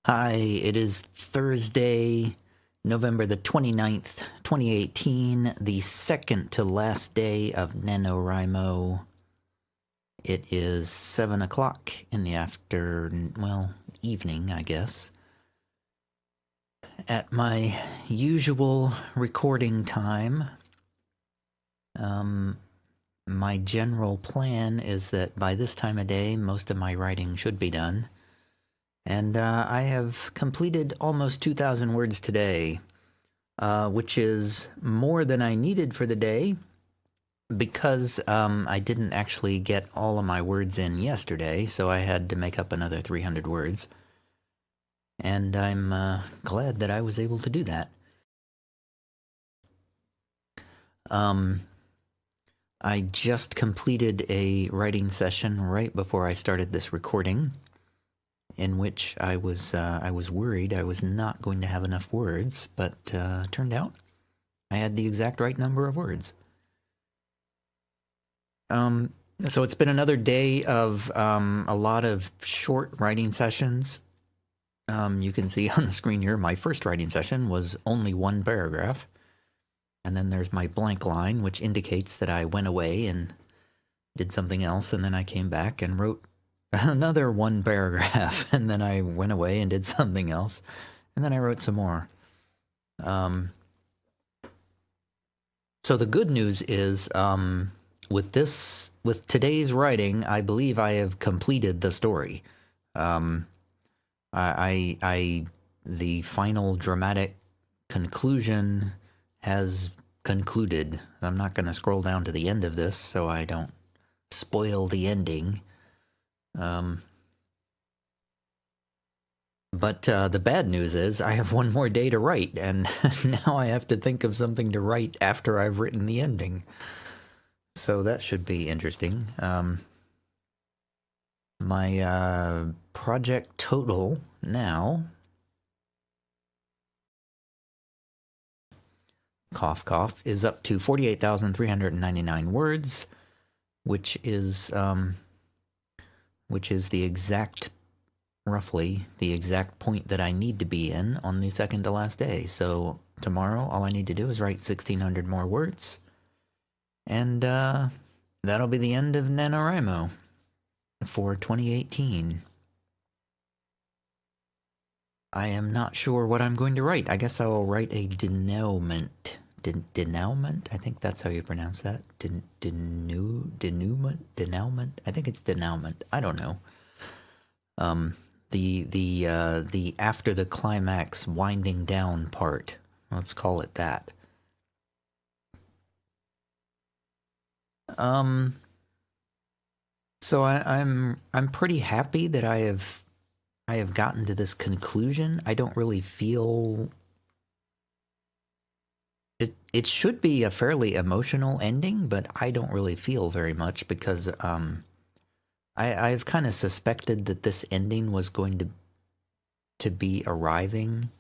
Hi, it is Thursday, November the 29th, 2018, the second to last day of NaNoWriMo. It is 7 o'clock in the evening, I guess. At my usual recording time, my general plan is that by this time of day, most of my writing should be done. And I have completed almost 2,000 words today, which is more than I needed for the day because I didn't actually get all of my words in yesterday, so I had to make up another 300 words. And I'm glad that I was able to do that. I just completed a writing session right before I started this recording, in which I was worried I was not going to have enough words, but turned out I had the exact right number of words. So it's been another day of a lot of short writing sessions. You can see on the screen here, my first writing session was only one paragraph. And then there's my blank line, which indicates that I went away and did something else, and then I came back and wrote another one paragraph, and then I went away and did something else, and then I wrote some more. So the good news is, with today's writing, I believe I have completed the story. The final dramatic conclusion has concluded. I'm not going to scroll down to the end of this so I don't spoil the ending. But the bad news is I have one more day to write, and now I have to think of something to write after I've written the ending. So that should be interesting. My project total now, cough cough, is up to 48,399 words, which is roughly the exact point that I need to be in on the second to last day. So tomorrow, all I need to do is write 1,600 more words, and that'll be the end of NaNoWriMo for 2018. I am not sure what I'm going to write. I guess I will write a denouement. Denouement? I think that's how you pronounce that. Denouement? Denouement? I think it's denouement. I don't know. The after the climax winding down part. Let's call it that. So I'm pretty happy that I have gotten to this conclusion. I don't really feel it should be a fairly emotional ending, but I don't really feel very much because I've kind of suspected that this ending was going to be arriving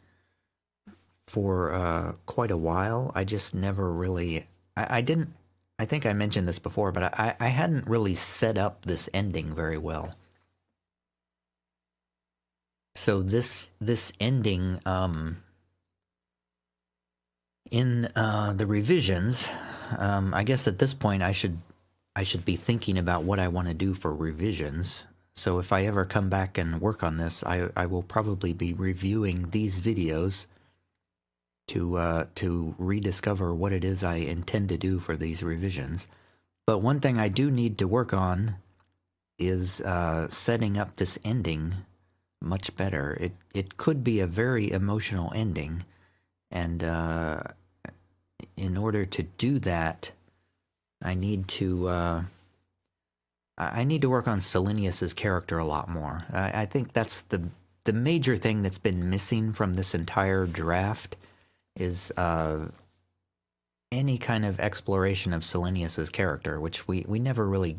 for quite a while. I just never really I didn't. I think I mentioned this before, but I hadn't really set up this ending very well. So this ending in the revisions, I guess at this point I should be thinking about what I want to do for revisions. So if I ever come back and work on this, I will probably be reviewing these videos to rediscover what it is I intend to do for these revisions. But one thing I do need to work on is setting up this ending much better. It could be a very emotional ending, and in order to do that, I need to work on Selenius's character a lot more. I think that's the major thing that's been missing from this entire draft is any kind of exploration of Selenius's character, which we never really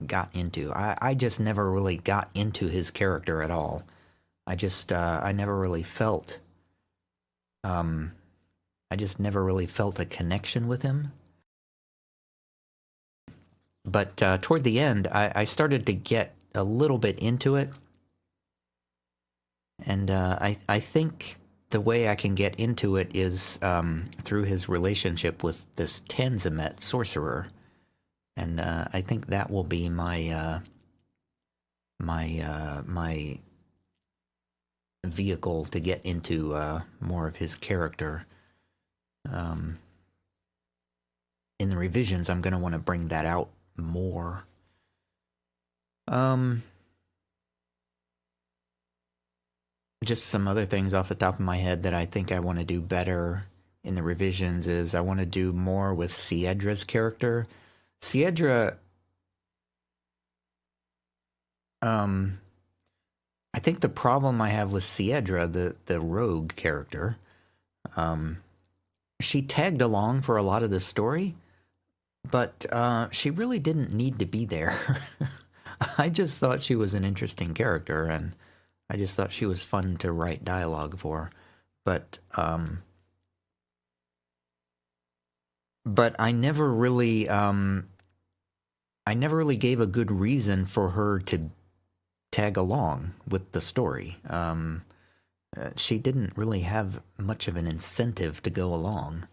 got into. I just never really got into his character at all. I just I never really felt I just never really felt a connection with him. But toward the end, I started to get a little bit into it. And I think the way I can get into it is through his relationship with this Tanzimet sorcerer. And I think that will be my my vehicle to get into more of his character. In the revisions, I'm going to want to bring that out more. Just some other things off the top of my head that I think I want to do better in the revisions is I want to do more with Siedra's character. Siedra, I think the problem I have with Siedra, the rogue character, she tagged along for a lot of the story, but she really didn't need to be there. I just thought she was an interesting character, and I just thought she was fun to write dialogue for. But I never really gave a good reason for her to tag along with the story. She didn't really have much of an incentive to go along.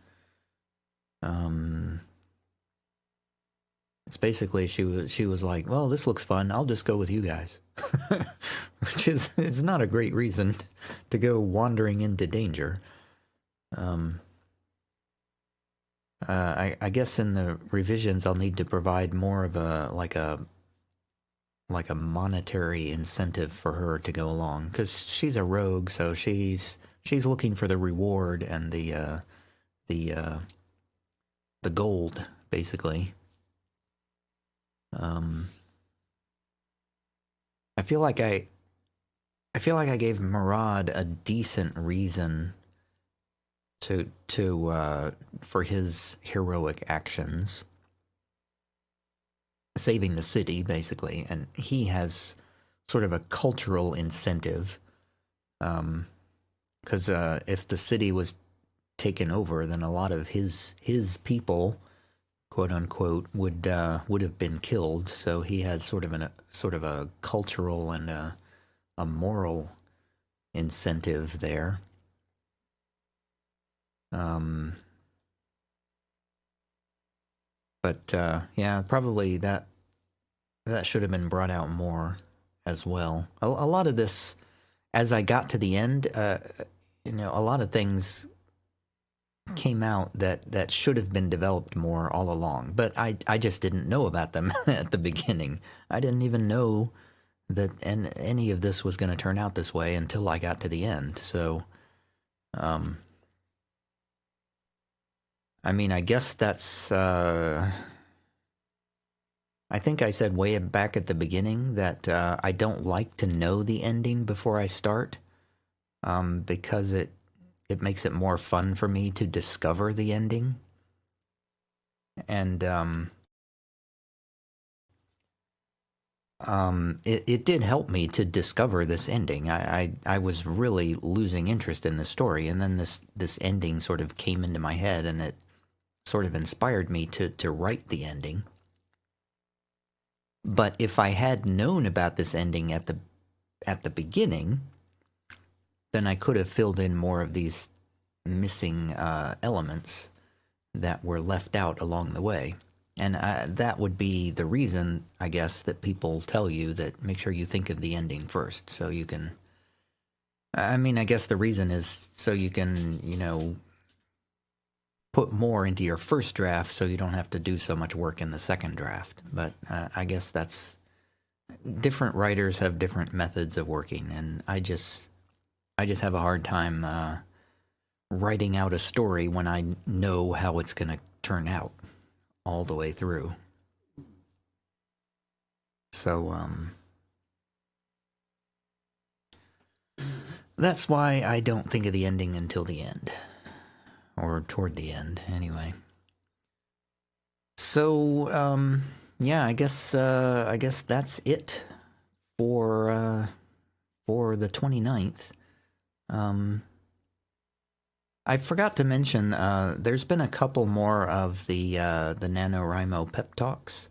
It's basically she was like, well, this looks fun, I'll just go with you guys. Which is not a great reason to go wandering into danger. I guess in the revisions I'll need to provide more of a like a monetary incentive for her to go along, because she's a rogue, so she's looking for the reward and the gold, basically. I feel like I gave Murad a decent reason to for his heroic actions, saving the city, basically, and he has sort of a cultural incentive, because if the city was taken over, then a lot of his people, quote unquote, would have been killed. So he has sort of a cultural and a moral incentive there. But yeah, probably that should have been brought out more as well. A lot of this, as I got to the end, a lot of things came out that should have been developed more all along, but I just didn't know about them at the beginning. I didn't even know that any of this was going to turn out this way until I got to the end. So, I mean, I guess that's, I think I said way back at the beginning that I don't like to know the ending before I start, because it makes it more fun for me to discover the ending. And it did help me to discover this ending. I was really losing interest in the story, and then this ending sort of came into my head, and it sort of inspired me to write the ending. But if I had known about this ending at the beginning, then I could have filled in more of these missing elements that were left out along the way. And that would be the reason, I guess, that people tell you that make sure you think of the ending first, so you can... I mean, I guess the reason is so you can, put more into your first draft so you don't have to do so much work in the second draft. But I guess that's... Different writers have different methods of working, and I just have a hard time writing out a story when I know how it's going to turn out all the way through. So, that's why I don't think of the ending until the end. Or toward the end, anyway. So, yeah, I guess that's it for the 29th. I forgot to mention, there's been a couple more of the NaNoWriMo pep talks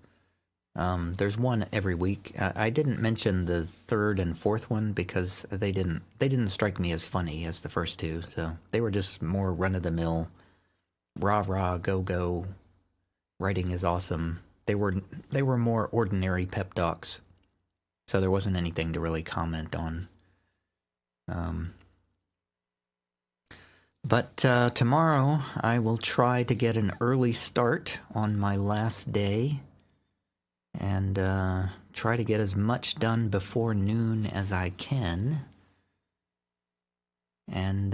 There's one every week. I didn't mention the third and fourth one because they didn't strike me as funny as the first two. So they were just more run-of-the-mill, rah-rah, go-go, writing is awesome. They were more ordinary pep talks. So there wasn't anything to really comment on. But tomorrow I will try to get an early start on my last day and try to get as much done before noon as I can. And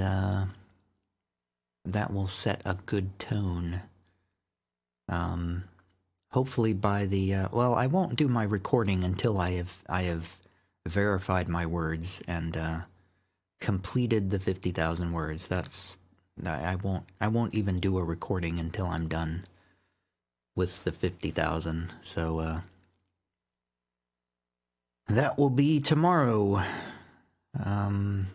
that will set a good tone. Hopefully by the well, I won't do my recording until I have verified my words and completed the 50,000 words. I won't even do a recording until I'm done with the 50,000. So that will be tomorrow. Trying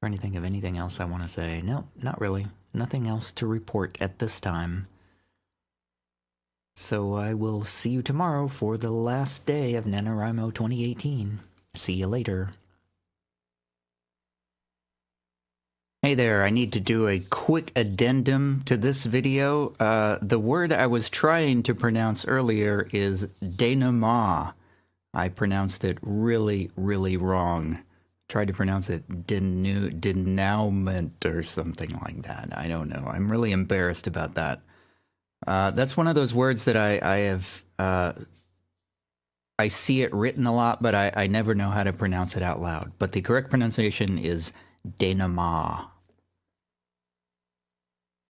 to think of anything else I want to say. No, not really. Nothing else to report at this time. So I will see you tomorrow for the last day of NaNoWriMo 2018. See you later. Hey there, I need to do a quick addendum to this video. The word I was trying to pronounce earlier is denouement. I pronounced it really, really wrong. Tried to pronounce it denouement or something like that. I don't know. I'm really embarrassed about that. That's one of those words that I see it written a lot, but I never know how to pronounce it out loud. But the correct pronunciation is denouement.